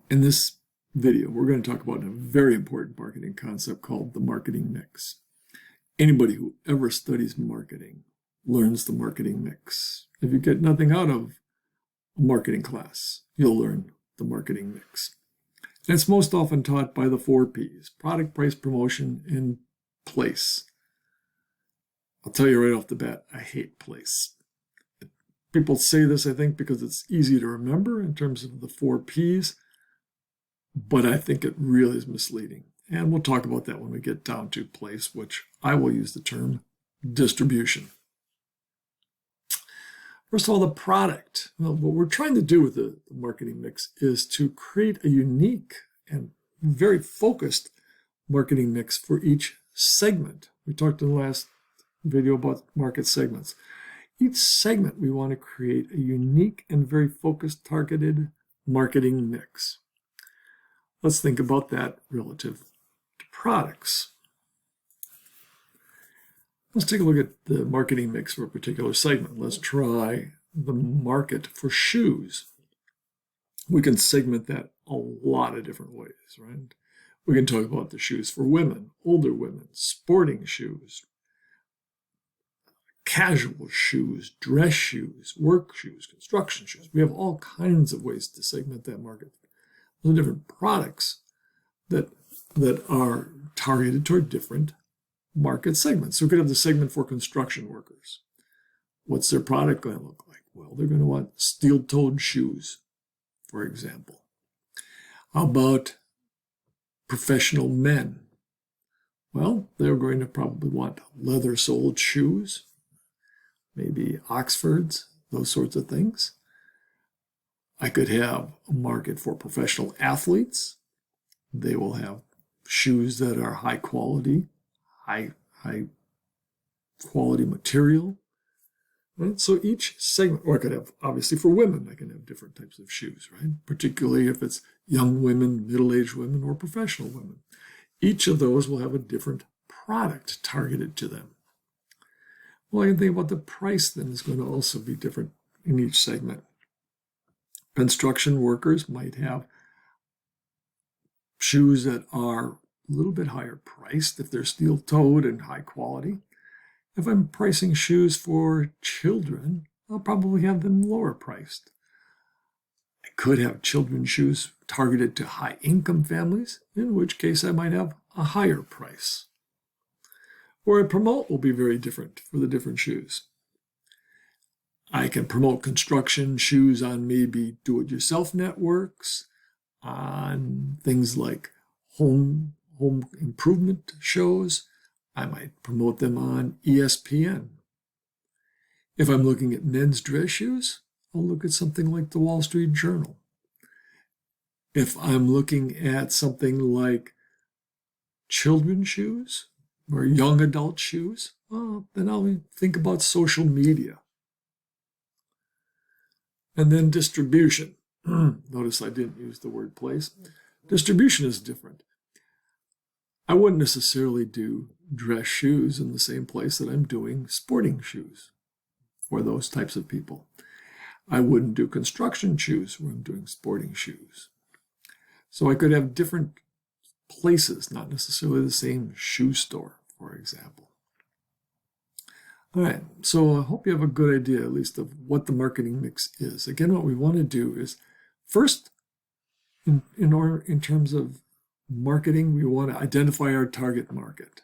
In this video, we're going to talk about a very important marketing concept called the marketing mix. Anybody who ever studies marketing learns the marketing mix. If you get nothing out of a marketing class, you'll learn the marketing mix. And it's most often taught by the 4 P's: product, price, promotion, and place. I'll tell you right off the bat, I hate place. People say this, I think, because it's easy to remember in terms of the 4 P's, but I think it really is misleading. And we'll talk about that when we get down to place, which I will use the term distribution. First of all, the product. Well, what we're trying to do with the marketing mix is to create a unique and very focused marketing mix for each segment. We talked in the last video about market segments. Each segment, we want to create a unique and very focused, targeted marketing mix. Let's think about that relative to products. Let's take a look at the marketing mix for a particular segment. Let's try the market for shoes. We can segment that a lot of different ways, right? We can talk about the shoes for women, older women, sporting shoes, casual shoes, dress shoes, work shoes, construction shoes. We have all kinds of ways to segment that market. Those are different products that are targeted toward different market segments. So we could have the segment for construction workers. What's their product going to look like? Well, they're going to want steel-toed shoes, for example. How about professional men? Well, they're going to probably want leather-soled shoes, maybe Oxfords, those sorts of things. I could have a market for professional athletes. They will have shoes that are high quality, high quality material. Right? So each segment, or I could have, obviously for women, I can have different types of shoes, right? Particularly if it's young women, middle-aged women, or professional women. Each of those will have a different product targeted to them. Well, I can think about the price then is going to also be different in each segment. Construction workers might have shoes that are a little bit higher priced if they're steel-toed and high quality. If I'm pricing shoes for children, I'll probably have them lower priced. I could have children's shoes targeted to high-income families, in which case I might have a higher price. Or a promote will be very different for the different shoes. I can promote construction shoes on maybe do-it-yourself networks, on things like home improvement shows. I might promote them on ESPN. If I'm looking at men's dress shoes, I'll look at something like the Wall Street Journal. If I'm looking at something like children's shoes or young adult shoes, well, then I'll think about social media. And then distribution. Notice I didn't use the word place. Distribution is different. I wouldn't necessarily do dress shoes in the same place that I'm doing sporting shoes for those types of people. I wouldn't do construction shoes where I'm doing sporting shoes. So I could have different places, not necessarily the same shoe store, for example. All right, so I hope you have a good idea, at least, of what the marketing mix is. Again, what we want to do is, first, in terms of marketing, we want to identify our target market.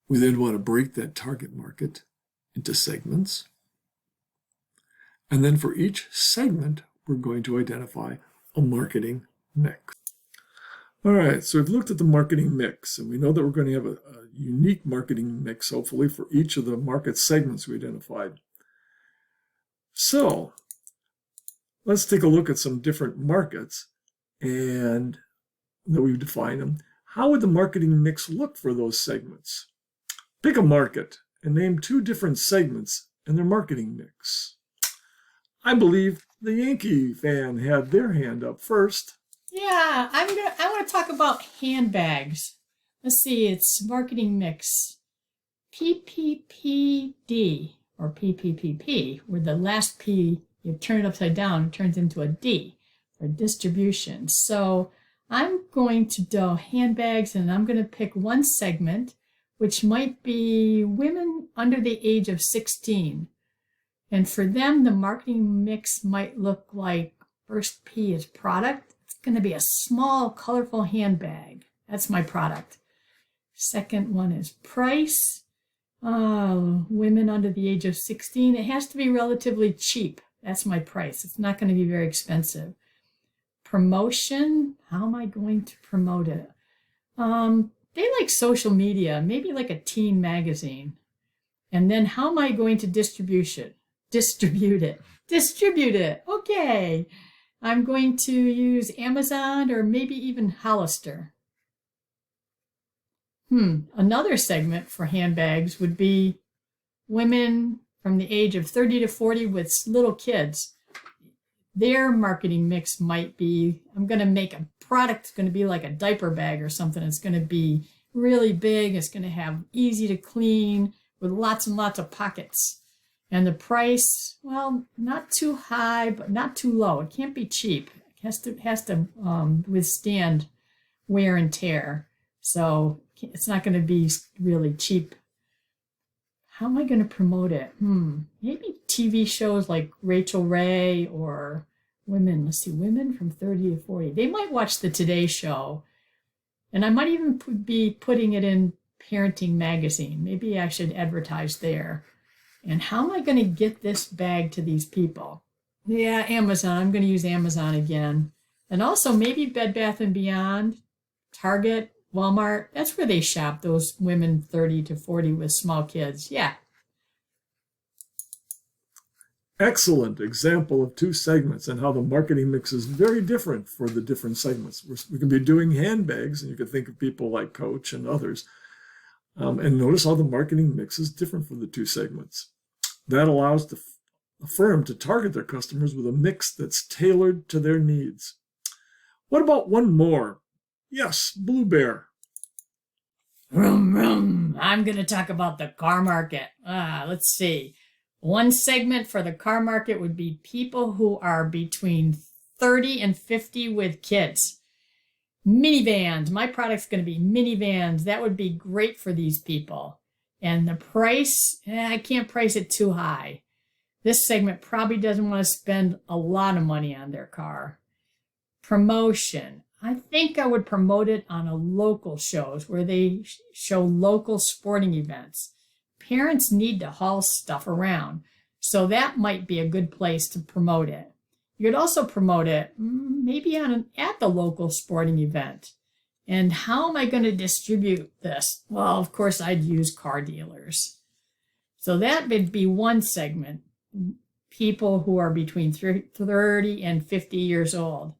We then want to break that target market into segments. And then for each segment, we're going to identify a marketing mix. All right, so we've looked at the marketing mix, and we know that we're going to have a unique marketing mix, hopefully, for each of the market segments we identified. So let's take a look at some different markets and that we've defined them. How would the marketing mix look for those segments? Pick a market and name 2 different segments and their marketing mix. I believe the Yankee fan had their hand up first. Yeah, I want to talk about handbags. Let's see, it's marketing mix. PPPD or PPPP, where the last P, you turn it upside down, it turns into a D. for distribution. So I'm going to do handbags, and I'm going to pick one segment, which might be women under the age of 16. And for them, the marketing mix might look like first P is product. It's going to be a small, colorful handbag. That's my product. Second one is price. Women under the age of 16. It has to be relatively cheap. That's my price. It's not going to be very expensive. Promotion. How am I going to promote it? They like social media, maybe like a teen magazine. And then how am I going to distribute it? Distribute it. Okay. I'm going to use Amazon or maybe even Hollister. Another segment for handbags would be women from the age of 30 to 40 with little kids. Their marketing mix might be, I'm going to make a product that's going to be like a diaper bag or something. It's going to be really big. It's going to have easy to clean with lots and lots of pockets. And the price, well, not too high, but not too low. It can't be cheap. It has to withstand wear and tear. So it's not going to be really cheap. How am I going to promote it? Maybe TV shows like Rachel Ray or women. Let's see, women from 30 to 40. They might watch the Today Show. And I might even be putting it in Parenting Magazine. Maybe I should advertise there. And how am I going to get this bag to these people? Yeah, Amazon. I'm going to use Amazon again. And also maybe Bed Bath & Beyond, Target, Walmart. That's where they shop, those women 30 to 40 with small kids. Yeah. Excellent example of two segments and how the marketing mix is very different for the different segments. We can be doing handbags, and you can think of people like Coach and others. And notice how the marketing mix is different for the two segments. That allows the firm to target their customers with a mix that's tailored to their needs. What about one more? Yes, Blue Bear. Vroom, vroom. I'm going to talk about the car market. Let's see. One segment for the car market would be people who are between 30 and 50 with kids. Minivans. My product's going to be minivans. That would be great for these people. And the price, I can't price it too high. This segment probably doesn't want to spend a lot of money on their car. Promotion. I think I would promote it on a local shows where they show local sporting events. Parents need to haul stuff around, so that might be a good place to promote it. You could also promote it maybe at the local sporting event. And how am I going to distribute this? Well, of course, I'd use car dealers. So that would be one segment, people who are between 30 and 50 years old.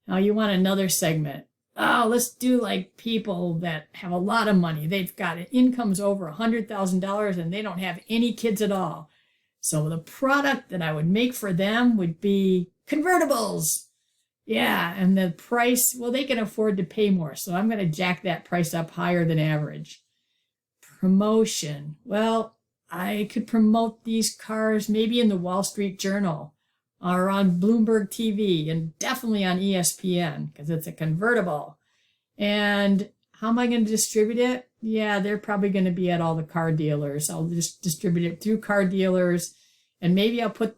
Now you want another segment. Let's do like people that have a lot of money. They've got incomes over $100,000 and they don't have any kids at all. So the product that I would make for them would be convertibles. Yeah, and the price, well, they can afford to pay more. So I'm going to jack that price up higher than average. Promotion. Well, I could promote these cars maybe in the Wall Street Journal or on Bloomberg TV and definitely on ESPN because it's a convertible. And how am I going to distribute it? Yeah, they're probably going to be at all the car dealers. I'll just distribute it through car dealers, and maybe I'll put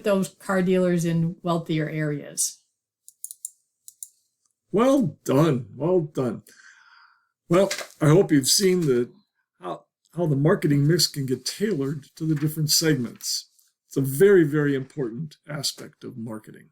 those car dealers in wealthier areas. Well done. Well done. Well, I hope you've seen how the marketing mix can get tailored to the different segments. It's a very, very important aspect of marketing.